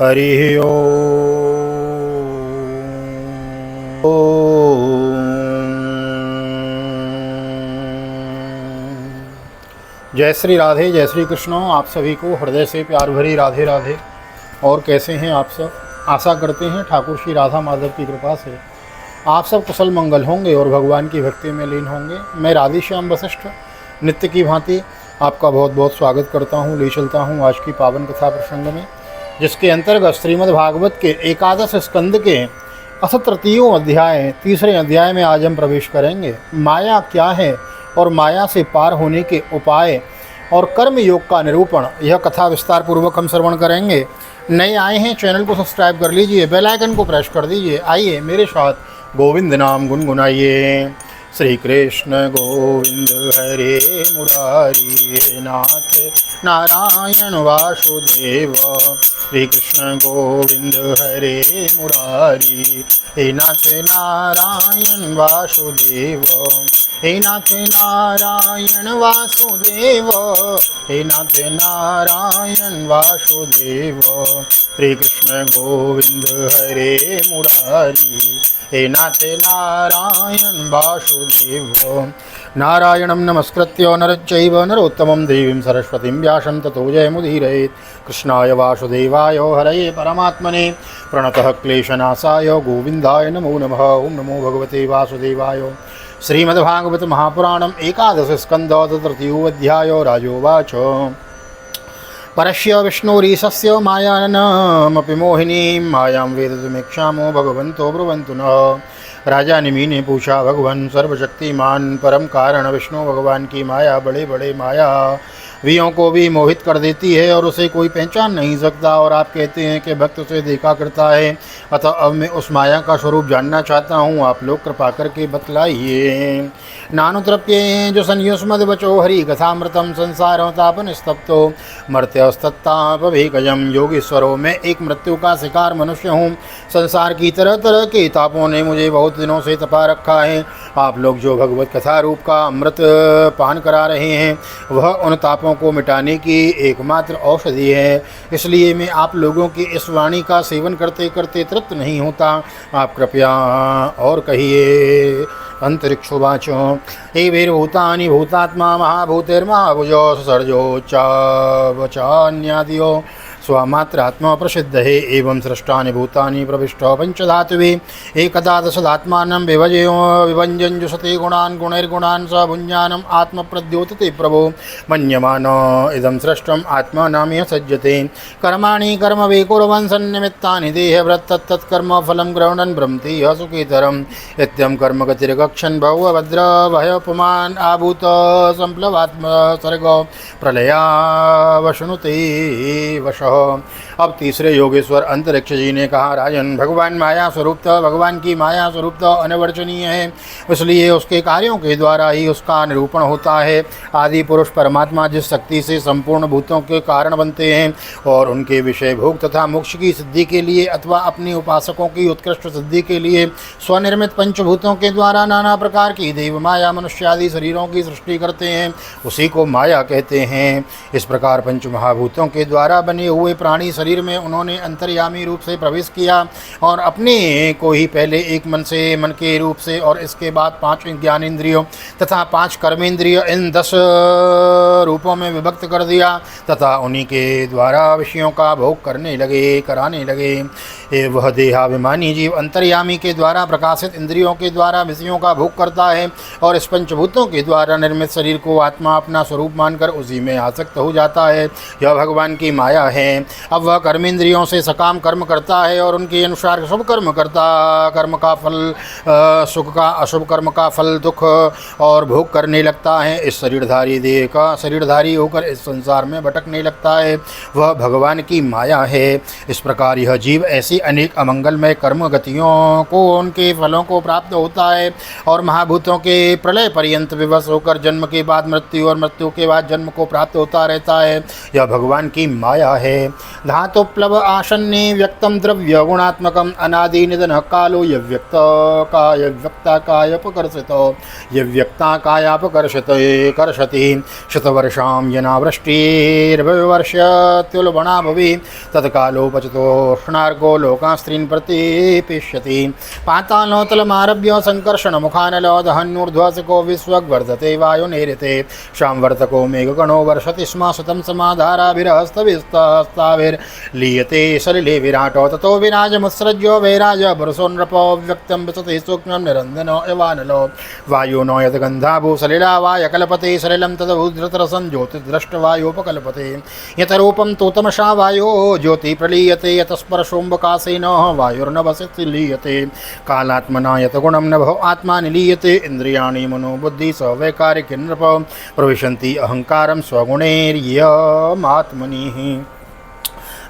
हरि ओम। जय श्री राधे, जय श्री कृष्ण। आप सभी को हृदय से प्यार भरी राधे राधे। और कैसे हैं आप सब? आशा करते हैं ठाकुर श्री राधा माधव की कृपा से आप सब कुशल मंगल होंगे और भगवान की भक्ति में लीन होंगे। मैं राधेश्याम वशिष्ठ नित्य की भांति आपका बहुत बहुत स्वागत करता हूँ। ले चलता हूँ आज की पावन कथा प्रसंग में, जिसके अंतर्गत श्रीमद् भागवत के एकादश स्कंद के 38वें अध्याय, तीसरे अध्याय में आज हम प्रवेश करेंगे। माया क्या है और माया से पार होने के उपाय और कर्म योग का निरूपण, यह कथा विस्तार पूर्वक हम श्रवण करेंगे। नए आए हैं चैनल को सब्सक्राइब कर लीजिए, बेल आइकन को प्रेस कर दीजिए। आइए मेरे साथ गोविंद नाम गुनगुनाइए। श्री कृष्ण गोविंद हरे मुरारी, नाथ नारायण वासुदेव। श्री कृष्ण गोविंद हरे मुरारी, हे नाथ नारायण वासुदेव। हे नाथ नारायण वासुदेव, हे नाथ नारायण वासुदेव। श्री कृष्ण गोविंद हरे मुरारी, हे नाथ नारायण वासुदेव। नारायणं नमस्कृत्य नरच्चैव नरोत्तमं देवीं सरस्वतीं व्यासं ततो जयमुदीरयेत्। कृष्णाय वासुदेवाय हरये परमात्मने प्रणतः क्लेशनाशाय गोविन्दाय नमो नमः। ओं नमो भगवते वासुदेवाय। श्रीमद्भागवत महापुराणम् एकादश स्कन्ध तृतीयोऽध्यायो। राजोवाच। परस्य विष्णुरीशस्य मायानमपि मोहिनीं, मायां वेदितुमिच्छामो भगवन्तो ब्रुवन्तु नः। राजा निमि ने पूछा, भगवान सर्वशक्तिमान परम कारण विष्णु भगवान की माया बड़े बड़े मायावियों को भी मोहित कर देती है और उसे कोई पहचान नहीं सकता, और आप कहते हैं कि भक्त उसे देखा करता है। अतः अब मैं उस माया का स्वरूप जानना चाहता हूँ, आप लोग कृपा करके बतलाइए। नानुतृप्ये जो संयुष्मद बचो हरि कथामृतम संसार तापन स्तप्तो मर्त्यस्तत्तापभेकजम। योगीश्वरों, मैं एक मृत्यु का शिकार मनुष्य हूँ। संसार की तरह तरह के तापों ने मुझे बहुत दिनों से तपा रखा है। आप लोग जो भगवत कथा रूप का अमृत पान करा रहे हैं, वह उन तापों को मिटाने की एकमात्र औषधि है। इसलिए मैं आप लोगों की इस वाणी का सेवन करते करते तृप्त नहीं होता। आप कृपया और कहिए। अंतरिक्षोवाच। एवैर्भूतानि भूतात्मा महाभूतिर्महाभुजो ससर्जोच्चावचान्यादियो स्वमात्रात्मा प्रसिद्ध है। एवं सृष्टानि भूतानि प्रविष्ट पंचधातुवे एकदा दशदात्मानं विभंजन्जुषते गुणान् गुणैर्गुणान् स भुञ्जानम् आत्मप्रद्योतते प्रभो। मन्यमान इदं सृष्टम् आत्मनामेव सज्जते। कर्माणि कर्म वे कुर्वन् सन्निमित्तानि देहभृत् तत्तत्कर्म फलं गृह्णन् ब्रह्मति यः सुखेतरम्। इत्यं कर्म गतिर्गच्छन् भवभद्र भयोपमान् आभूत संप्लवात्मसर्ग प्रलयावशनुते वशः। अब तीसरे योगेश्वर अंतरिक्ष जी ने कहा, राजन, भगवान माया स्वरूपतः, भगवान की माया स्वरूपतः अनिवर्चनीय है, इसलिए उसके कार्यों के द्वारा ही उसका निरूपण होता है। आदि पुरुष परमात्मा जिस शक्ति से संपूर्ण भूतों के कारण बनते हैं और उनके विषय भोग तथा मोक्ष की सिद्धि के लिए अथवा अपने उपासकों की उत्कृष्ट सिद्धि के लिए स्वनिर्मित पंचभूतों के द्वारा नाना प्रकार की देव माया मनुष्य आदि शरीरों की सृष्टि करते हैं, उसी को माया कहते हैं। इस प्रकार पंच महाभूतों के द्वारा बने हुए प्राणी शरीर में उन्होंने अंतर्यामी रूप से प्रवेश किया और अपने को ही पहले एक मन के रूप से और इसके बाद 5 ज्ञानेंद्रियों तथा 5 कर्मेंद्रिय, इन 10 रूपों में विभक्त कर दिया तथा उन्हीं के द्वारा विषयों का भोग कराने लगे। वह देहाभिमानी जीव अंतर्यामी के द्वारा प्रकाशित इंद्रियों के द्वारा विषयों का भोग करता है और इस पंचभूतों के द्वारा निर्मित शरीर को आत्मा अपना स्वरूप मानकर उसी में आसक्त हो जाता है। यह भगवान की माया है। अब वह कर्मेंद्रियों से सकाम कर्म करता है और उनके अनुसार शुभ कर्म कर्म का फल सुख का, अशुभ कर्म का फल दुख और भोग करने लगता है। इस शरीरधारी देह का शरीरधारी होकर इस संसार में भटकने लगता है। वह भगवान की माया है। इस प्रकार यह जीव ऐसी अनेक अमंगलमय कर्म गतियों को, उनके फलों को प्राप्त होता है और महाभूतों के प्रलय पर्यंत विवश होकर जन्म के बाद मृत्यु और मृत्यु के बाद जन्म को प्राप्त होता रहता है। यह भगवान की माया है। धातुप्लव आसन्ने व्यक्तं द्रव्य गुणात्मकम् अनादि निधन कालो यव्यक्ताकायपकर्षितो यव्यक्ताकायापकर्षते कर्षति शतवर्षां यनावृष्टिर्वर्षत्युल्बणा भवि तत्कालोपचितोष्णार्को लोकास्त्रीन् प्रतिपिष्यति पातालोतलमारभ्य संकर्षणमुखानलो दहन्नूर्ध्वसको विश्वग्वर्धते वायुनैऋते शांवर्तको मेघगणो वर्षति स्म शतं समाधाराभिरहस्तविस्तहस्ताभिर्लीयते सलिले विराटो ततो विराजमुत्सृज्यो वैराज पुरुषो नृपो व्यक्तं विशति सूक्ष्मं निरन्दनो यवानलो वायुनो यद्गन्धाभूसलिला वायकल्पते सलिलं तदभूधृतरसं ज्योतिर्दृष्टवायोपकल्पते यतरूपं तु तमसा वायो ज्योति प्रलीयते यतस्पर्शोऽम्बकासेन वायुर्नभसि लीयते कालात्मना यतगुणं नभो आत्मा निलीयते इंद्रियाणि मनोबुद्धि स वैकारिक नृप प्रविशन्ति अहंकारं स्वगुणैर्यमात्मनि।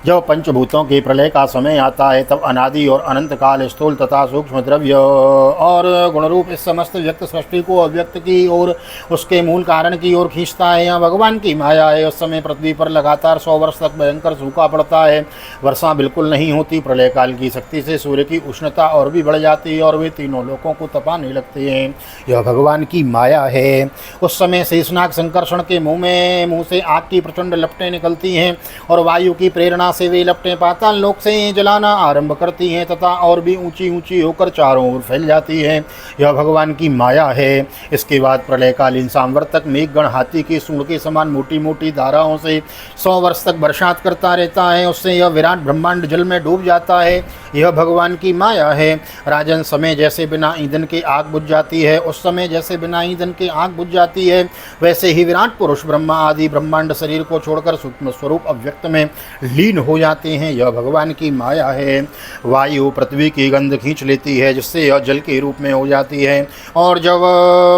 जब पंचभूतों के प्रलय का समय आता है तब अनादि और अनंत काल स्थूल तथा सूक्ष्म द्रव्य और गुणरूप इस समस्त व्यक्त सृष्टि को अव्यक्त की ओर उसके मूल कारण की ओर खींचता है। यह भगवान की माया है। उस समय पृथ्वी पर लगातार 100 वर्ष तक भयंकर सूखा पड़ता है, वर्षा बिल्कुल नहीं होती। प्रलय काल की शक्ति से सूर्य की उष्णता और भी बढ़ जाती है और वे तीनों लोकों को तपाने लगते हैं। यह भगवान की माया है। उस समय शेषनाग संकर्षण के मुँह से आग की प्रचंड लपटें निकलती हैं और वायु की प्रेरणा से वे लपटें पाताल लोक से जलाना आरंभ करती हैं तथा और भी ऊंची ऊंची होकर चारों ओर फैल जाती हैं। यह भगवान की माया है। इसके बाद प्रलयकालीन सांवर्तक मेघगण हाथी की सूंड के समान मोटी मोटी धाराओं से 100 वर्ष तक बरसात करता रहता है। उससे यह विराट ब्रह्मांड जल में डूब जाता है। यह भगवान की माया है। राजन, समय जैसे बिना ईंधन के आग बुझ जाती है, उस समय जैसे बिना ईंधन के आग बुझ जाती है, वैसे ही विराट पुरुष ब्रह्मा आदि ब्रह्मांड शरीर को छोड़कर सूक्ष्म स्वरूप अव्यक्त में लीन हो जाते हैं। यह भगवान की माया है। वायु पृथ्वी की गंध खींच लेती है जिससे यह जल के रूप में हो जाती है और जब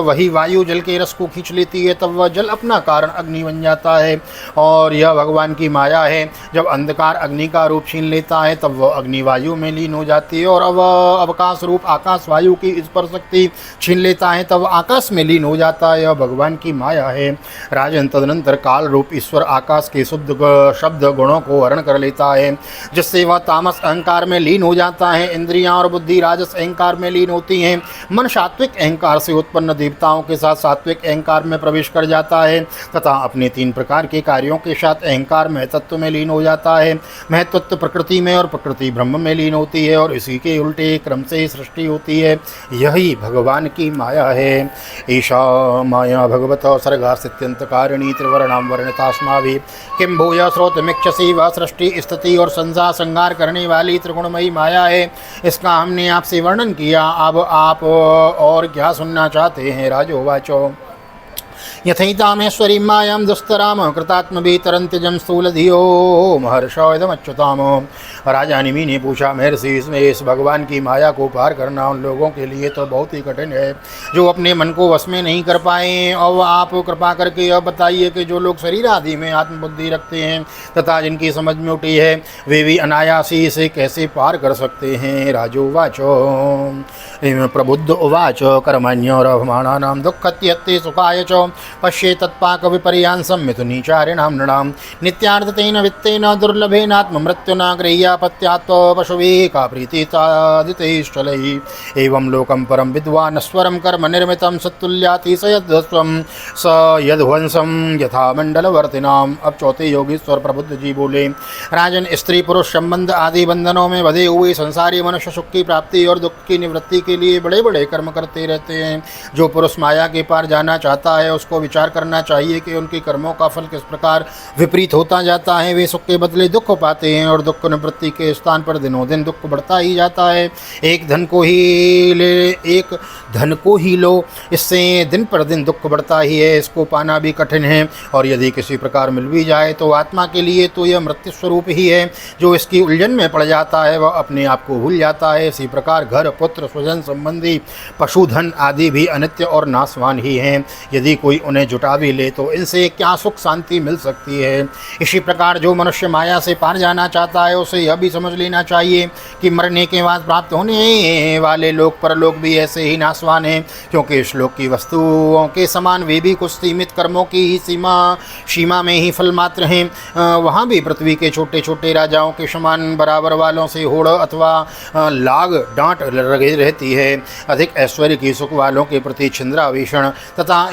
वही वायु जल के रस को खींच लेती है तब वह जल अपना कारण अग्नि बन जाता है और यह भगवान की माया है। जब अंधकार अग्नि का रूप छीन लेता है तब वह अग्नि वायु में लीन हो जाती है और अब अवकाश रूप आकाश वायु की स्पर्श शक्ति छीन लेता है तब आकाश में लीन हो जाता है। यह भगवान की माया है। राजन, तदनंतर काल रूप ईश्वर आकाश के शुद्ध शब्द गुणों को हरण कर लेता है जिससे वह तामस अहंकार में लीन हो जाता है। इंद्रियां और बुद्धि राजस अहंकार में लीन होती हैं। मन सात्विक अहंकार से उत्पन्न देवताओं के साथ सात्विक अहंकार में प्रवेश कर जाता है तथा अपने 3 प्रकार के कार्यों के साथ अहंकार महतत्व में लीन हो जाता है। महतत्व प्रकृति में और प्रकृति ब्रह्म में लीन होती है और इसी के उल्टे क्रम से सृष्टि होती है। यही भगवान की माया है। ईशा माया भगवत सर्गास्त्यंत कारिणी त्रिवर्णाम वर्णितास्माभि किम भूय श्रोतमिच्छसि। वह सृष्टि स्थिति और संसार संहार करने वाली त्रिगुणमयी माया है। इसका हमने आपसे वर्णन किया। अब आप और क्या सुनना चाहते हैं? राजोवाचो यथैतामेश्वरी मायां दुस्तराम कृतात्मभितरन्त्यजं स्थूलधियो महर्षोदमच्युताम। राजा निमि ने पूछा, महर्षि, इसमें इस भगवान की माया को पार करना उन लोगों के लिए तो बहुत ही कठिन है जो अपने मन को वश में नहीं कर पाए। और आप कृपा करके यह बताइए कि जो लोग शरीर आदि में आत्मबुद्धि रखते हैं तथा जिनकी समझ में उठी है वे भी अनायासी इसे कैसे पार कर सकते हैं? राजोवाचो प्रबुद्ध उवाच कर्मण्योरभमाणानां दुःखत्यत्ते सुखाय च पश्ये तत्पाक विपर्यांसं मिथुनीचारिणां नृणां नित्यार्थतेन वित्तेन दुर्लभेनात्ममृत्युना गृह्यापत्यात्व पशुभिः का प्रीतितादितैश्चलैः। एवं लोकं परं विद्वान् स्वरं कर्म निर्मितं सत्तुल्यातिशयध्वस्वं स यद्वंसं यथा मंडलवर्तिनाम। अब चौथे योगीश्वर प्रबुद्ध जी बोले, राजन, स्त्री पुरुष संबंध आदि बंधनों में बधे हुए संसारी मनुष्य सुख की प्राप्ति और दुख की निवृत्ति के लिए बड़े बड़े कर्म करते रहते हैं। जो पुरुष माया के पार जाना चाहता है उसको विचार करना चाहिए कि उनके कर्मों का फल किस प्रकार विपरीत होता जाता है। वे सुख के बदले दुख पाते हैं और दुख निवृत्ति के स्थान पर दिनों दिन दुख बढ़ता ही जाता है। एक धन को ही लो, इससे दिन पर दिन दुख बढ़ता ही है। इसको पाना भी कठिन है और यदि किसी प्रकार मिल भी जाए तो आत्मा के लिए तो यह मृत्यु स्वरूप ही है। जो इसकी उलझन में पड़ जाता है वह अपने आप को भूल जाता है। इसी प्रकार घर, पुत्र, स्वजन संबंधी, पशुधन आदि भी अनित्य और नाशवान ही हैं। यदि कोई उन्हें जुटा भी ले तो इनसे क्या सुख शांति मिल सकती है। इसी प्रकार जो मनुष्य माया से पार जाना चाहता है उसे यह भी समझ लेना चाहिए कि मरने के बाद प्राप्त होने वाले लोक परलोक भी ऐसे ही नाशवान हैं, क्योंकि इस लोक की वस्तुओं के समान वे भी कुछ सीमित कर्मों की ही सीमा में ही फल मात्र हैं। वहाँ भी पृथ्वी के छोटे छोटे राजाओं के समान बराबर वालों से होड़ अथवा लाग डांट लगी रहती है। अधिक ऐश्वर्य की सुख वालों के प्रति छिंद्रावेषण तथा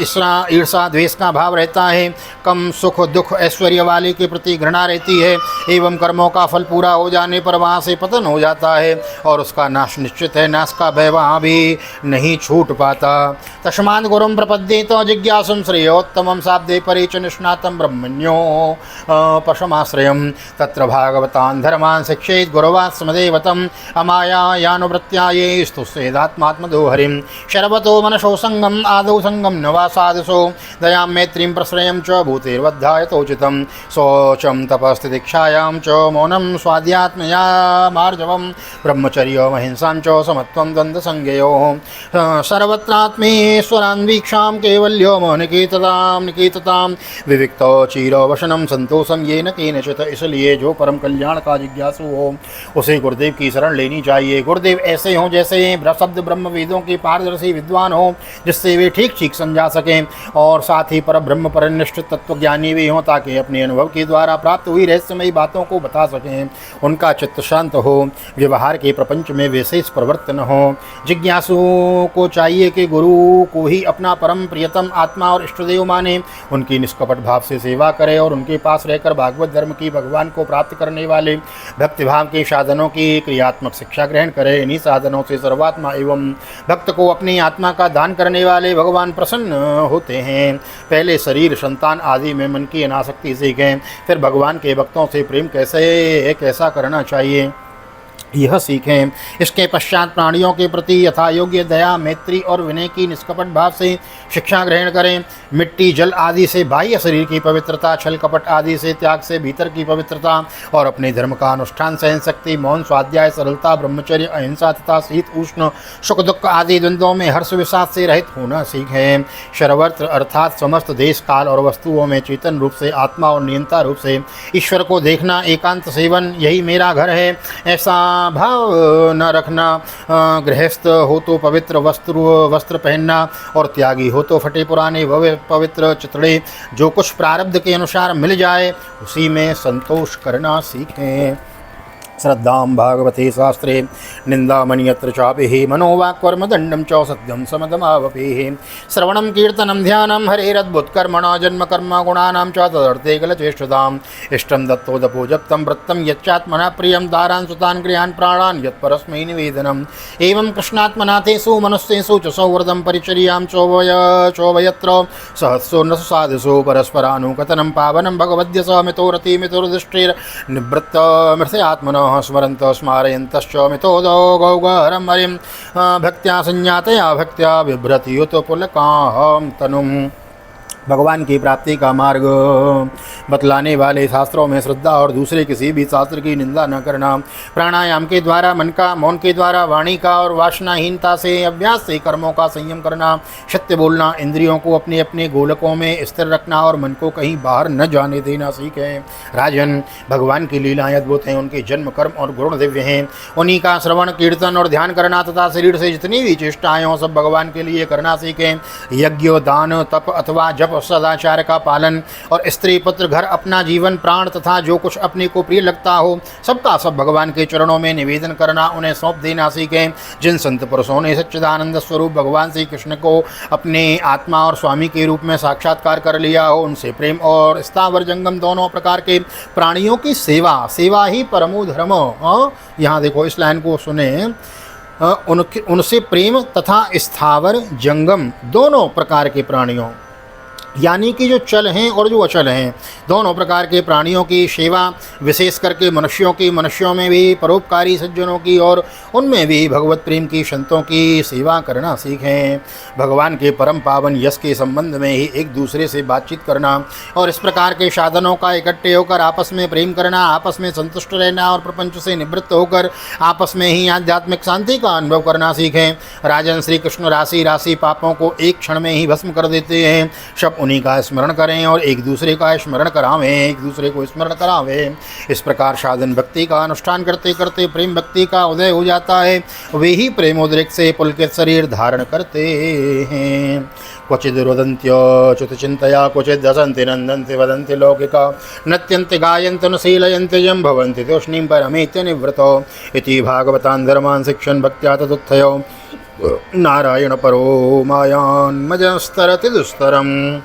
ईर्षा द्वेष का भाव रहता है। कम सुख दुख ऐश्वर्य वाले के प्रति घृणा रहती है एवं कर्मों का फल पूरा हो जाने पर वहाँ से पतन हो जाता है और उसका नाश निश्चित है। नाश का भय वहाँ भी नहीं छूट पाता। तस्मात् गुरुं प्रपद्येत जिज्ञासुं श्रेयोत्तमं शाब्दे परे च निष्णातं ब्रह्मण्यो पशमाश्रयं तत्र भागवतान् धर्मान् शिक्षेत् गुरवात् स्मदेवतम् अमायायानुवृत्त्या ये स्तुष्येदात्मात्मदो हरिं शर्वतो मनसो संगम आदौ संगम न वा साधसो दयां मैत्रीं प्रश्रयं च भूतेर्वध्यायतोचितं शौचं तपस्तिदीक्षायां च मौनं स्वाध्यात्मया मार्जवं ब्रह्मचर्यमहिंसां च समत्वं द्वन्द्वसंज्ञयोः सर्वत्रात्मेश्वरान्वीक्षां कैवल्यो निकेततां विविक्तो चिरवशनं संतोषं येन केनचित्। इसलिए जो परम कल्याण का जिज्ञासु हो उसे गुरुदेव की शरण लेनी चाहिए। गुरुदेव ऐसे हों जैसे शब्द ब्रह्म वेदों के पारदर्शी विद्वान हो, जिससे वे ठीक ठीक समझा सकें और साथ ही पर ब्रह्म परनिष्ठ तत्वज्ञानी भी हों, ताकि अपने अनुभव के द्वारा प्राप्त हुई रहस्यमयी बातों को बता सकें। उनका चित्त शांत हो, व्यवहार के प्रपंच में विशेष प्रवर्तन हो। जिज्ञासु को चाहिए कि गुरु को ही अपना परम प्रियतम आत्मा और इष्टदेव माने, उनकी निष्कपट भाव से सेवा करे और उनके पास रहकर भागवत धर्म की भगवान को प्राप्त करने वाले भक्तिभाव के साधनों की क्रियात्मक शिक्षा ग्रहण करे। इन्हीं साधनों से सर्वात्मा एवं भक्त को अपनी आत्मा का दान करने वाले भगवान प्रसन्न होते हैं। पहले शरीर संतान आदि में मन की अनासक्ति सीखें, फिर भगवान के भक्तों से प्रेम कैसा करना चाहिए यह सीखें। इसके पश्चात प्राणियों के प्रति यथा योग्य दया मैत्री और विनय की निष्कपट भाव से शिक्षा ग्रहण करें। मिट्टी जल आदि से बाह्य शरीर की पवित्रता, छल कपट आदि से त्याग से भीतर की पवित्रता और अपने धर्म का अनुष्ठान, सहन शक्ति, मौन, स्वाध्याय, सरलता, ब्रह्मचर्य, अहिंसा तथा शीत उष्ण सुख दुख आदि द्वंद्वों में हर्ष विषाद से रहित होना सीखें। सर्वत्र अर्थात समस्त देश काल और वस्तुओं में चेतन रूप से आत्मा और नियंता रूप से ईश्वर को देखना, एकांत सेवन यही मेरा घर है ऐसा भाव न रखना। गृहस्थ हो तो पवित्र वस्त्र पहनना और त्यागी हो तो फटे पुराने पवित्र चितड़े जो कुछ प्रारब्ध के अनुसार मिल जाए उसी में संतोष करना सीखें। श्रद्धां भागवते शास्त्रे निंदामन्यत्र चापि मनोवाक्कर्मदंडं च सत्यं समदमावपेः श्रवणं कीर्तनं ध्यानं हरेरद्भुतकर्मणा जन्मकर्म गुणानां च तदर्थे कलचेष्टताम् इष्टं दत्तोदपो जप्तं वृत्तं यच्चात्मना प्रियं दारान् सुतान् गृहान् प्राणान् यत्परस्मै निवेदनम् एवं कृष्णात्मनाथेषु मनुष्येषु च सौहृदं परिचर्यां चोभयत्र सहस्रो न साधसो परस्परानुकथनं पावनं भगवद्य समितो रति मितुर्दृष्टिर्निवृत्त मृत्यात्मनः स्मरन्त स्मारयन्तश्च मितोदो गौगहरं हरिं भक्त्या संज्ञातया भक्त्या बिभ्रति युत पुलकां तनुम्। भगवान की प्राप्ति का मार्ग बतलाने वाले शास्त्रों में श्रद्धा और दूसरे किसी भी शास्त्र की निंदा न करना, प्राणायाम के द्वारा मन का, मौन के द्वारा वाणी का और वासनाहीनता से अभ्यास से कर्मों का संयम करना, सत्य बोलना, इंद्रियों को अपने अपने गोलकों में स्थिर रखना और मन को कहीं बाहर न जाने देना सीखें। राजन, भगवान की लीलाएं अद्भुत हैं, उनके जन्म कर्म और गुण दिव्य हैं। उन्हीं का श्रवण कीर्तन और ध्यान करना तथा शरीर से जितनी भी चेष्टाएं हों सब भगवान के लिए करना सीखें। यज्ञ, दान, तप अथवा जप, सदाचार का पालन और स्त्री पुत्र घर अपना जीवन प्राण तथा जो कुछ अपने को प्रिय लगता हो सबका सब भगवान के चरणों में निवेदन करना, उन्हें सौंप देना सीखें। जिन संत पुरुषों ने सच्चिदानंद स्वरूप भगवान श्री कृष्ण को अपने आत्मा और स्वामी के रूप में साक्षात्कार कर लिया हो उनसे प्रेम और स्थावर जंगम दोनों प्रकार के प्राणियों की सेवा ही परमो धर्म। यहाँ देखो इस लाइन को सुने, उनसे प्रेम तथा स्थावर जंगम दोनों प्रकार के प्राणियों यानी कि जो चल हैं और जो अचल हैं, दोनों प्रकार के प्राणियों की सेवा, विशेष करके मनुष्यों में भी परोपकारी सज्जनों की और उनमें भी भगवत प्रेम की संतों की सेवा करना सीखें। भगवान के परम पावन यश के संबंध में ही एक दूसरे से बातचीत करना और इस प्रकार के साधनों का इकट्ठे होकर आपस में प्रेम करना, आपस में संतुष्ट रहना और प्रपंच से निवृत्त होकर आपस में ही आध्यात्मिक शांति का अनुभव करना सीखें। राजन श्री कृष्ण राशि राशि पापों को एक क्षण में ही भस्म कर देते हैं। सब उन्हीं का स्मरण करें और एक दूसरे का स्मरण करावें, एक दूसरे को स्मरण करावें। इस प्रकार साधन भक्ति का अनुष्ठान करते करते प्रेम भक्ति का उदय हो जाता है। वे ही प्रेमोद्रेक से पुलकित शरीर धारण करते हैं। क्वचिद रुदन्त्योच्युत चिंतया, क्वचिद हसन्ति नन्दन्ति वदन्ति लौकिका, नृत्यन्ति गायन्ति अनुशीलयन्ति यं भवन्ति तूष्णीं परमेत्य निवृतो इति भागवतान् धर्मान् शिक्षन् भक्त्या तदुत्थयो नारायण परो मायान्मजस्तरति दुस्तरम्।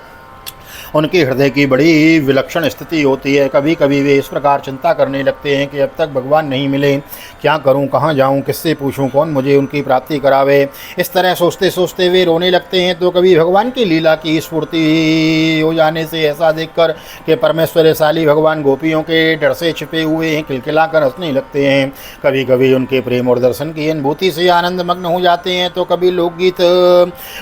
उनके हृदय की बड़ी विलक्षण स्थिति होती है। कभी कभी वे इस प्रकार चिंता करने लगते हैं कि अब तक भगवान नहीं मिले, क्या करूं, कहाँ जाऊं, किससे पूछूं, कौन मुझे उनकी प्राप्ति करावे। इस तरह सोचते सोचते वे रोने लगते हैं। तो कभी भगवान की लीला की स्फूर्ति हो जाने से ऐसा देखकर कि परमेश्वरशाली भगवान गोपियों के डर से छिपे हुए हैं, खिलखिलाकर हंसने लगते हैं। कभी कभी उनके प्रेम और दर्शन की अनुभूति से आनंद मग्न हो जाते हैं। तो कभी लोकगीत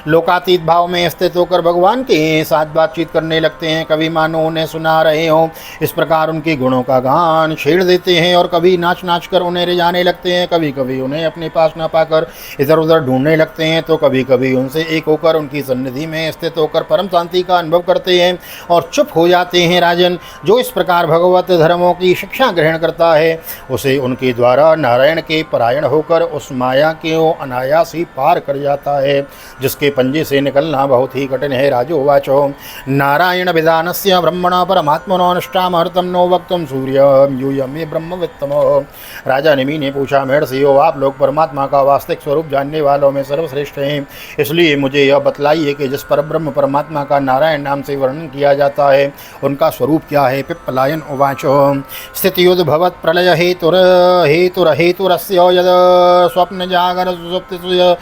लोकातीत भाव में स्थित होकर भगवान के साथ बातचीत करने लगते हैं। कभी मानो उन्हें सुना रहे हो, इस प्रकार उनके गुणों का गान छेड़ देते हैं। और कभी नाच नाच कर उन्हें रिझाने लगते हैं। कभी कभी उन्हें अपने पास न पाकर इधर उधर ढूंढने लगते हैं। तो कभी कभी उनसे एक होकर उनकी सन्निधि में स्थित होकर परम शांति का अनुभव करते हैं और चुप हो जाते हैं। राजन, जो इस प्रकार भगवत धर्मों की शिक्षा ग्रहण करता है, उसे उनके द्वारा नारायण के परायण होकर उस माया के अनायास ही पार कर जाता है, जिसके पंजे से निकलना बहुत ही कठिन है। राजोवाचो नारायण विधानस्य ब्रह्मणा परमात्मनो निष्ठामहर्तम नो वक्तुम सूर्यम यूयमे ब्रह्मवित्तमो। राजा निमि ने पूछा, महर्षि हो, आप लोग परमात्मा का वास्तविक स्वरूप जानने वालों में सर्वश्रेष्ठ हैं, इसलिए मुझे यह बतलाइए कि जिस परब्रह्म परमात्मा का नारायण नाम से वर्णन किया जाता है, उनका स्वरूप क्या है। पिप्पलायन उवाचो स्थितियुद्भवत् प्रलय हेतुरहेतुरस्य यद स्वप्न जागर सुषुप्तिषु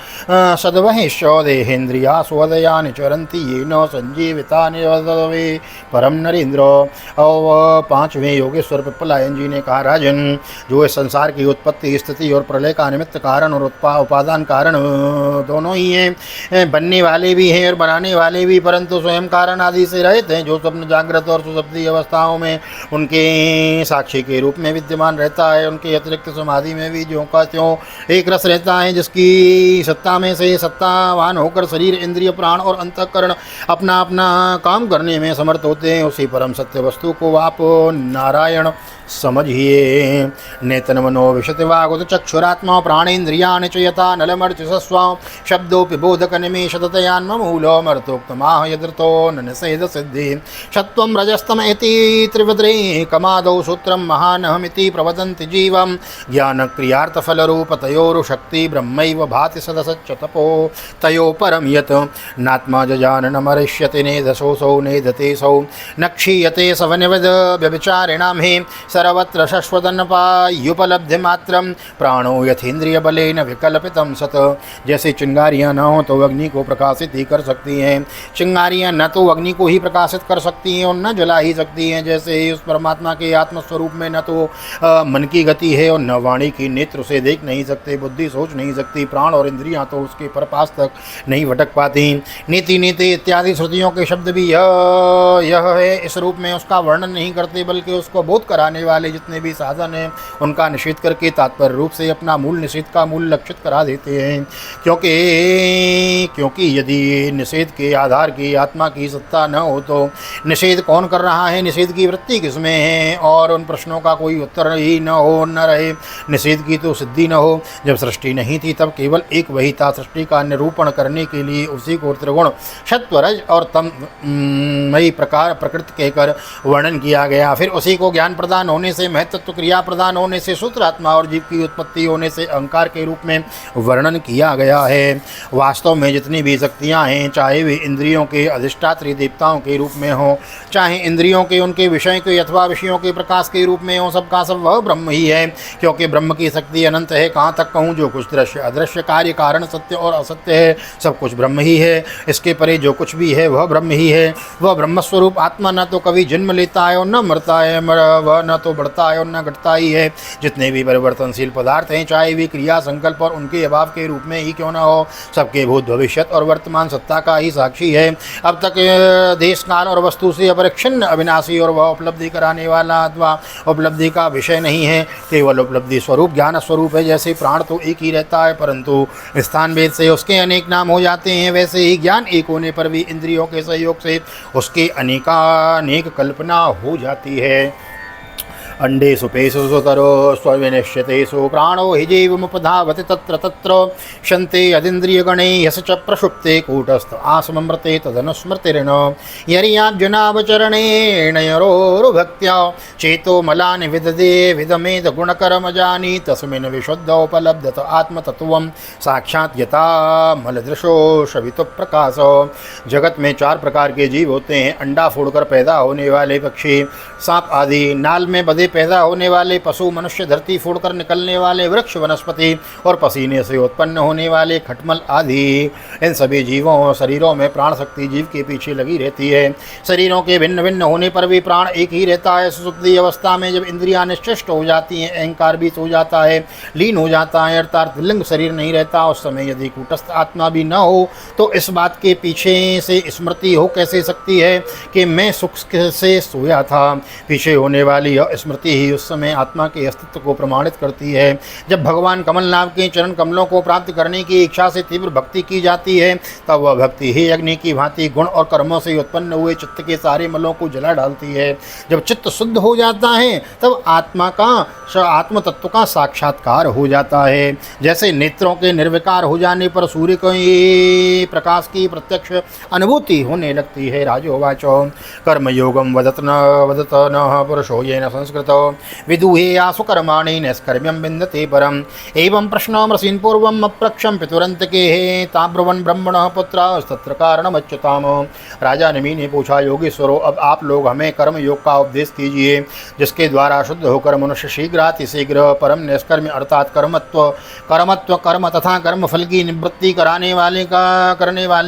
सद्वहिष्यो देहेन्द्रिया स्वदयानि चरन्ति येन संजीवितानि वे परम नरेंद्र। और पांचवें योगेश्वर पिप्पलायन जी ने कहा, राजन, जो इस संसार की उत्पत्ति, स्थिति और प्रलय का निमित्त कारण और उपादान कारण दोनों ही हैं, बनने वाले भी हैं और बनाने वाले भी, परंतु स्वयं कारण आदि से रहित हैं। जो स्वप्न जागृत और सुषुप्ति अवस्थाओं में उनके साक्षी के रूप में विद्यमान रहता है, उनके अतिरिक्त समाधि में भी ज्यों का त्यों एक रस रहता है, जिसकी सत्ता में से सत्तावान होकर शरीर, इंद्रिय, प्राण और अंतःकरण अपना अपना काम करने में समर्थ होते हैं, उसी परम सत्य वस्तु को आप नारायण समझिए। नेतन मनो विशति वागुत चक्षुरात्मा प्राणेन्द्रियाणि च यथा नलमर्चिसस्व शब्दोपि बोधक निमेषतयान्मूलो मर्तोक्तमाह यदृतो न निषेध सिद्धि सत्वं रजस्तम इति त्रिवद्रे कमादौ सूत्रं महानहमिति प्रवदन्ति जीवं ज्ञानक्रियार्थफलरूपतयोरुशक्ति ब्रह्मैव भाति सदसच्च तपो तयो परं यत् नात्मा जजाननमरिष्यति नेधसोऽसौ नेधतेऽसौ न क्षीयते सवनिवद व्यभिचारिणां हि सर्वत्र शश्वतनपायुपलब्धि मात्रम प्राणो यथेन्द्रिय बलेन विकल्पितम सत। जैसे चिंगारियाँ न हो तो अग्नि को प्रकाशित ही कर सकती हैं, चिंगारियाँ न तो अग्नि को ही प्रकाशित कर सकती हैं और न जला ही सकती हैं। जैसे ही उस परमात्मा के आत्मस्वरूप में न तो मन की गति है और न वाणी की नेत्र उसे देख नहीं सकते, बुद्धि सोच नहीं सकती, प्राण और इंद्रियाँ तो उसके परपास तक नहीं भटक पाती। नीति नीति इत्यादि श्रुतियों के शब्द भी यह है इस रूप में उसका वर्णन नहीं करते, बल्कि उसको बोध कराने वाले जितने भी साधन हैं उनका निषेध करके तात्पर्य रूप से अपना मूल निषेध का मूल लक्षित करा देते हैं। क्योंकि यदि निषेध के आधार की आत्मा की सत्ता न हो तो निषेध कौन कर रहा है, निषेध की वृत्ति किसमें है, और उन प्रश्नों का कोई उत्तर ही न हो न रहे, निषेध की तो सिद्धि न हो। जब सृष्टि नहीं थी तब केवल एक वही था, सृष्टि का निरूपण करने के लिए उसी को त्रिगुण सत्वरज और तममयी प्रकार प्रकृति कहकर वर्णन किया गया। फिर उसी को ज्ञान प्रदान होने से, महत्त्व क्रिया प्रदान होने से, सूत्रात्मा और जीव की उत्पत्ति होने से अहंकार के रूप में वर्णन किया गया है। वास्तव में जितनी भी शक्तियाँ हैं, चाहे वे इंद्रियों के अधिष्ठात्री देवताओं के रूप में हो, चाहे इंद्रियों के उनके विषय के अथवा विषयों के प्रकाश के रूप में हो, सबका सब वह ब्रह्म ही है। क्योंकि ब्रह्म की शक्ति अनंत है। कहाँ तक कहूँ, जो कुछ दृश्य अदृश्य कार्य कारण सत्य और असत्य है, सब कुछ ब्रह्म ही है। इसके परे जो कुछ भी है वह ब्रह्म ही है। वह ब्रह्मस्वरूप आत्मा न तो कभी जन्म लेता है और न मरता है, वह न तो बढ़ता है और न घटता ही है। जितने भी परिवर्तनशील पदार्थ हैं, चाहे वे क्रिया संकल्प और उनके अभाव के रूप में ही क्यों न हो, सबके भूत भविष्यत और वर्तमान सत्ता का ही साक्षी है। अब तक देश काल और वस्तु से अपरिच्छिन्न अविनाशी और वह उपलब्धि कराने वाला अथवा उपलब्धि का विषय नहीं है, केवल उपलब्धि स्वरूप ज्ञान स्वरूप है। जैसे प्राण तो एक ही रहता है परंतु स्थान भेद से उसके अनेक नाम हो जाते हैं, वैसे ही ज्ञान एक होने पर भी इंद्रियों के सहयोग से उसके अनेकानेक कल्पना हो जाती है। अंडेषु पेषु सुतरो स्वविनिश्चितेषु प्राणो हि जीवमुपधावति तत्र तत्र शन्ते यदिन्द्रियगणैः यस्य च प्रक्षुप्ते कूटस्थ आसममृते तदनुस्मृतिर्न यर्याब्जनावचरणेन यरोरुभक्त्या चेतो मलानि विदधे विदमेद गुणकर्मजानि तस्मिन् विशुद्धोपलब्धत आत्मतत्त्वं साक्षात् यथा मलदृशो शवितो प्रकाश। जगत में 4 प्रकार के जीव होते हैं, अंडा फोड़कर पैदा होने वाले पक्षी, सांप आदि, नाल में बधे पैदा होने वाले पशु, मनुष्य, धरती फोड़कर निकलने वाले वृक्ष वनस्पति और पसीने से उत्पन्न होने वाले खटमल आदि। इन सभी जीवों शरीरों में प्राण शक्ति जीव के पीछे लगी रहती है। शरीरों के भिन्न भिन्न होने पर भी प्राण एक ही रहता है। सुषुप्ति अवस्था में जब इंद्रियां निश्चिष्ट हो जाती हैं, अहंकार भी सो जाता है, लीन हो जाता है, अर्थात लिंग शरीर नहीं रहता, उस समय यदि कूटस्थ आत्मा भी न हो तो इस बात के पीछे से स्मृति हो कैसे सकती है कि मैं सुख से सोया था। पीछे होने वाली यह स्मृति ही उस समय आत्मा के अस्तित्व को प्रमाणित करती है। जब भगवान कमलनाभ के चरण कमलों को प्राप्त करने की इच्छा से तीव्र भक्ति की जाती है, तब वह भक्ति ही अग्नि की भांति गुण और कर्मों से उत्पन्न हुए चित्त के सारे मलों को जला डालती है। जब चित्त शुद्ध हो जाता है तब आत्म तत्व का साक्षात्कार हो जाता है। जैसे नेत्रों के निर्विकार हो जाने पर सूर्य को प्रकाश की प्रत्यक्ष अनुभूति होने लगती है। राजोवाचो कर्मयोगम वदत न पुरुषो येन संस्कृत विदुहे आसु कर्माणि नैष्कर्म्यं विन्दते परम् एवं प्रश्नमृषीन् पूर्वम् अप्रक्षं पितुरन्तके ताब्रुवन् ब्रह्मणः पुत्रस्तत्र कारणमच्युताम्। राजा नमी ने पूछा, योगीश्वरों, अब आप लोग हमें कर्म योग का उपदेश कीजिए, जिसके द्वारा शुद्ध होकर मनुष्य शीघ्र परम निष्कर्म अर्थात कर्मत्व कर्म तथा कर्म फल की निवृत्ति करने वाले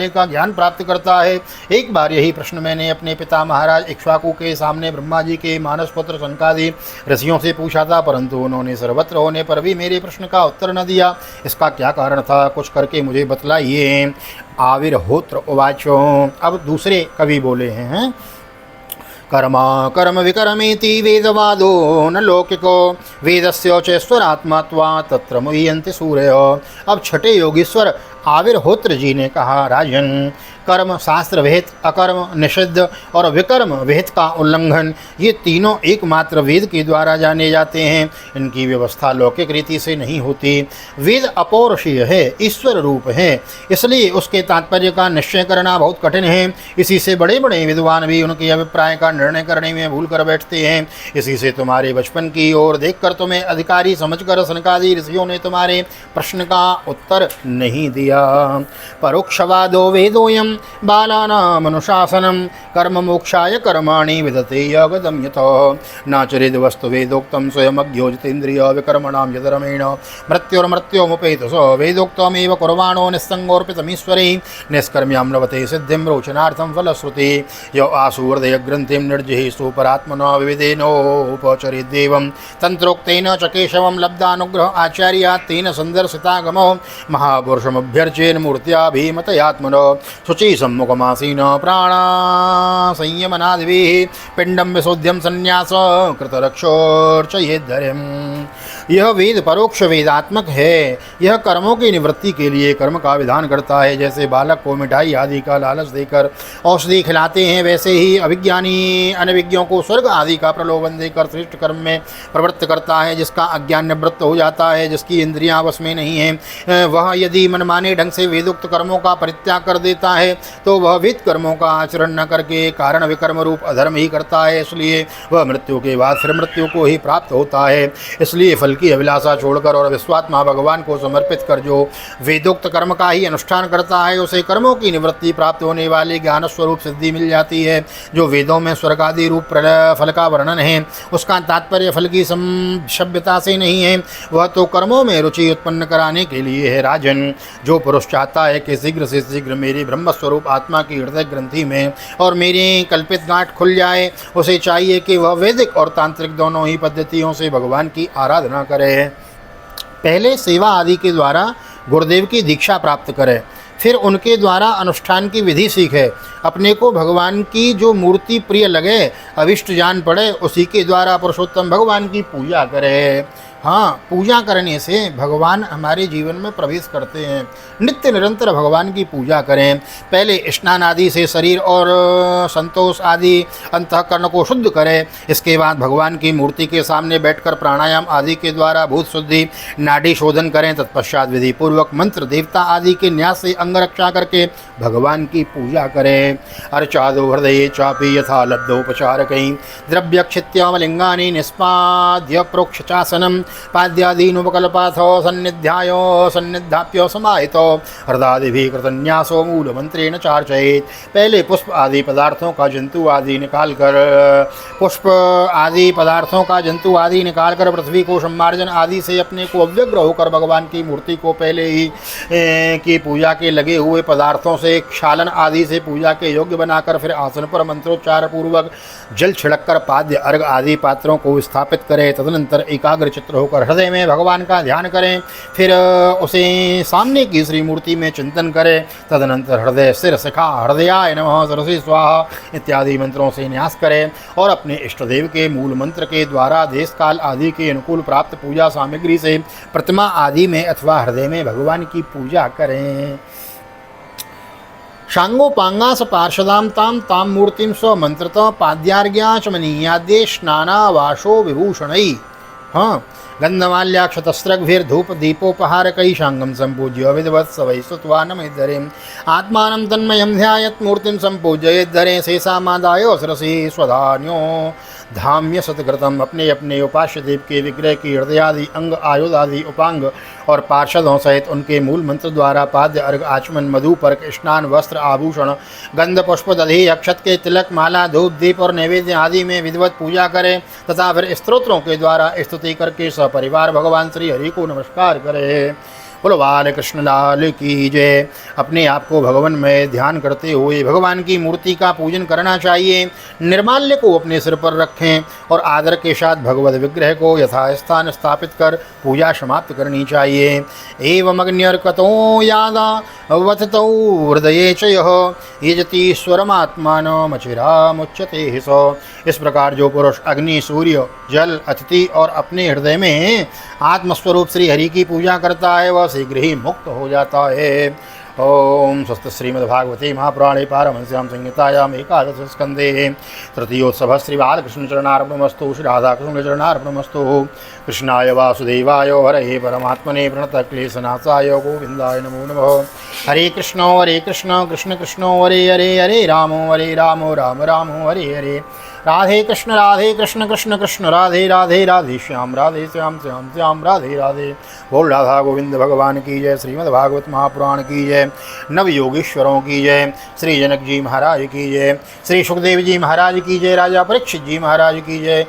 का ज्ञान प्राप्त करता है। एक बार यही प्रश्न मैंने अपने पिता महाराज इक्ष्वाकु के सामने ब्रह्मा जी के मानस पुत्र सनकादि ऋषियों से पूछा था, परंतु उन्होंने सर्वत्र होने पर भी मेरे प्रश्न का उत्तर न दिया। इसका क्या कारण था, कुछ करके मुझे बतलाइए। आविर्होत्र उवाचो। अब दूसरे कवि बोले हैं, कर्मा कर्म विकर्मेति वेदवादो न लौकिको वेदस्य चेश्वरात्मात्वा तत्र मुह्यन्ति सूर्यो। अब छठे योगीश्वर आविर्होत्र जी ने कहा, राजन, कर्म शास्त्र विहित, अकर्म निषिद्ध और विकर्म विहित का उल्लंघन, ये तीनों एकमात्र वेद के द्वारा जाने जाते हैं। इनकी व्यवस्था लौकिक रीति से नहीं होती। वेद अपौरुषीय है, ईश्वर रूप है, इसलिए उसके तात्पर्य का निश्चय करना बहुत कठिन है। इसी से बड़े बड़े विद्वान भी उनके अभिप्राय का निर्णय करने में भूल कर बैठते हैं। इसी से तुम्हारे बचपन की ओर देखकर तुम्हें अधिकारी समझकर सनकादि ऋषियों ने तुम्हारे प्रश्न का उत्तर नहीं दिया। परोक्षवादो वेदोयम बालानाम अनुशासनम कर्म मोक्षाय कर्माणि विदते यगदम यतो नाचरिद वस्तु वेदोक्तम स्वयं अज्ञोजितेन्द्रिय विकर्मणाम यदरमेण मृत्युर्मृत्युमुपेत स वेदोक्तमेव कुर्वाणो निस्संगोर्पितमीश्वरे निष्कर्म्यां लभते सिद्धिं रोचनार्थं फलश्रुति यो आसु हृदय ग्रंथिं निर्जिहि सुपरात्मना विविधेनोपचरिदेवं तंत्रोक्तेन च केशवं लब्धानुग्रह आचार्यात् तेन संदर्शितागमो महापुरुषमभ्यर्चेन मूर्त्याभिमतयात्मनो शुचि सम्मुखमासीन प्राणा संयमनादिभिः पिंडम विशोध्यम संन्यास कृतरक्षोर्चयेद्धर्यम्। यह वेद परोक्ष वेदात्मक है। यह कर्मों की निवृत्ति के लिए कर्म का विधान करता है। जैसे बालक को मिठाई आदि का लालच देकर औषधि खिलाते हैं, वैसे ही अभिज्ञानी अनभिज्ञों को स्वर्ग आदि का प्रलोभन देकर श्रेष्ठ कर्म में प्रवृत्त करता है। जिसका अज्ञान निवृत्त हो जाता है, जिसकी इंद्रियां वश में नहीं है, वह यदि मनमाने ढंग से वेदोक्त कर्मों का परित्याग कर देता है तो वह वेद कर्मों का आचरण न करके कारण विकर्म रूप अधर्म ही करता है। इसलिए वह मृत्यु के बाद फिर मृत्यु को ही प्राप्त होता है। इसलिए फल की अभिलाषा छोड़कर और विश्वात्मा भगवान को समर्पित कर जो वेदोक्त कर्म का ही अनुष्ठान करता है उसे कर्मों की निवृत्ति प्राप्त होने वाली ज्ञान स्वरूप सिद्धि मिल जाती है। जो वेदों में स्वर्ग आदि रूप फल का वर्णन है उसका तात्पर्य फल की सभ्यता से नहीं है, वह तो कर्मों में रुचि उत्पन्न कराने के लिए है। राजन, जो पुरुष चाहता है कि शीघ्र से शीघ्र मेरी ब्रह्मस्वरूप आत्मा की हृदय ग्रंथि में और मेरी कल्पित गांठ खुल जाए, उसे चाहिए कि वह वैदिक और तांत्रिक दोनों ही पद्धतियों से भगवान की आराधना करे। पहले सेवा आदि के द्वारा गुरुदेव की दीक्षा प्राप्त करे, फिर उनके द्वारा अनुष्ठान की विधि सीखे। अपने को भगवान की जो मूर्ति प्रिय लगे, अभिष्ट जान पड़े, उसी के द्वारा पुरुषोत्तम भगवान की पूजा करे। हाँ, पूजा करने से भगवान हमारे जीवन में प्रवेश करते हैं। नित्य निरंतर भगवान की पूजा करें। पहले स्नान आदि से शरीर और संतोष आदि अंतःकरण को शुद्ध करें। इसके बाद भगवान की मूर्ति के सामने बैठकर प्राणायाम आदि के द्वारा भूत शुद्धि नाड़ी शोधन करें। तत्पश्चात विधि पूर्वक मंत्र देवता आदि के न्यास से अंग रक्षा करके भगवान की पूजा करें। अर्चादो हृदय चापी यथा लब्धोपचारकैः द्रव्यक्षित्यमलिंगानि निष्पाद्य प्रोक्षचासनम पाद्यादीनुपकल्पाथो सन्निध्यायो सन्निधाप्यो समाहितो हृदादिभिः कृतन्यासो मूलमंत्रेण चार्चयेत्। पहले पुष्प आदि पदार्थों का जंतु आदि निकाल कर पृथ्वी को सम्मार्जन आदि से अपने को अव्यग्र होकर भगवान की मूर्ति को पहले ही की पूजा के लगे हुए पदार्थों से क्षालन आदि से पूजा के योग्य बनाकर फिर आसन पर मंत्रोच्चार पूर्वक जल छिड़ककर पाद्य अर्घ आदि पात्रों को स्थापित करें। तदनंतर एकाग्र चित्र होकर हृदय में भगवान का ध्यान करें, फिर उसे सामने की श्री मूर्ति में चिंतन करें। तदनंतर हृदय सिर शिखा हृदयाय नमः सरस्वती स्वाहा इत्यादि मंत्रों से न्यास करें और अपने इष्टदेव के मूल मंत्र के द्वारा देश काल आदि के अनुकूल प्राप्त पूजा सामग्री से प्रतिमा आदि में अथवा हृदय में भगवान की पूजा करें। शांगोपांगास पार्षदाम ताम ताम मूर्तिम स्व मंत्रत पाद्यार्घ्या च मनीयाद्ये स्नानावासो विभूषणैः। हाँ, गंधमाल्याक्षतस्रग्भिर्धूप दीपोपहारकैः शांगम संपूज्य विधवत् सवै स्तुत्वा नमेद्धरेम्। आत्मानं तन्मयं ध्यायत् मूर्तिं संपूजयेद्धरे शेषामादायो सरसि स्वधान्यो धाम्य सतकृतम। अपने अपने उपास्य देव के विग्रह की हृदयादि अंग आयुध आदि उपांग और पार्षदों सहित उनके मूल मंत्र द्वारा पाद्य अर्घ आचमन मधु पर्क स्नान वस्त्र आभूषण गंध पुष्प दधि अक्षत के तिलक माला धूप दीप और नैवेद्य आदि में विधिवत पूजा करें तथा फिर स्तोत्रों के द्वारा स्तुति करके सपरिवार भगवान श्री हरि को नमस्कार करें। बोलो बाल कृष्ण लाल की जय। अपने आप को भगवान में ध्यान करते हुए भगवान की मूर्ति का पूजन करना चाहिए। निर्माल्य को अपने सिर पर रखें और आदर के साथ भगवत विग्रह को यथास्थान स्थापित कर पूजा समाप्त करनी चाहिए। एवं अग्न्यर्कतो यादा वततौ हृदये च यः यजतीश्वरमात्मानमचिरामुच्यते सो। इस प्रकार जो पुरुष अग्नि सूर्य जल अतिथि और अपने हृदय में आत्मस्वरूप श्री हरि की पूजा करता है वह शीघ्र ही मुक्त हो जाता है। ओम स्वस्त श्रीमद्भागवते महापुराणे पारमहंस्यां संहितायाम् एकादश स्कन्धे तृतीयोत्सव श्री बालकृष्ण चरणार्पणमस्तु। श्री राधाकृष्ण चरणार्पणमस्तु। कृष्णाय वासुदेवाय हरये परमात्मने प्रणतक्लेशनाशाय गोविन्दाय नमो नमः। हरे कृष्ण कृष्ण कृष्ण हरे हरे हरे राम राम राम हरे हरे। राधे कृष्ण कृष्ण कृष्ण राधे राधे राधे श्याम श्याम श्याम राधे राधे। बोल राधा गोविंद भगवान की जय। श्रीमद् भागवत महापुराण की जय। नव योगेश्वरों की जय। श्री जनक जी महाराज की जय। श्री सुखदेव जी महाराज की जय। राजा परीक्षित जी महाराज की जय।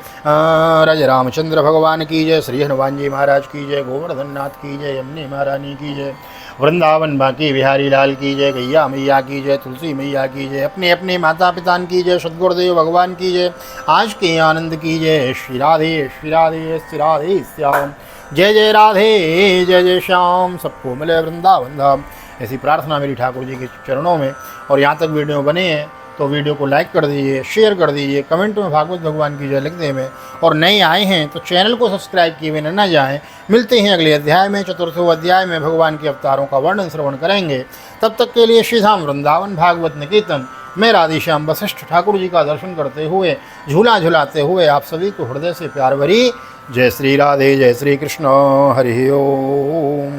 राजा रामचंद्र भगवान की जय। श्री हनुमान जी महाराज की जय। गोवर्धन नाथ की जय। यमुने महारानी की जय। वृंदावन बांकी बिहारी लाल की जय। गैया मैया की जय। तुलसी मैया की जय। अपने अपने माता पिता की जय। सद्गुरुदेव भगवान की जय। आज के आनंद की जय। श्री राधे श्री राधे श्री राधे श्याम। जय जय राधे जय जय श्याम। सबको मिले वृंदावन धाम। ऐसी प्रार्थना मेरी ठाकुर जी के चरणों में। और यहाँ तक वीडियो बने हैं तो वीडियो को लाइक कर दीजिए, शेयर कर दीजिए, कमेंट में भागवत भगवान की जय लिख दें में। और नए आए हैं तो चैनल को सब्सक्राइब किए बिना न जाएं। मिलते हैं अगले अध्याय में। चतुर्थो अध्याय में भगवान के अवतारों का वर्णन श्रवण करेंगे। तब तक के लिए श्री धाम वृंदावन भागवत निकेतन मैं राधेश्याम वशिष्ठ ठाकुर जी का दर्शन करते हुए झूला झुलाते हुए आप सभी को हृदय से प्यार भरी जय श्री राधे जय श्री कृष्ण। हरि ओम।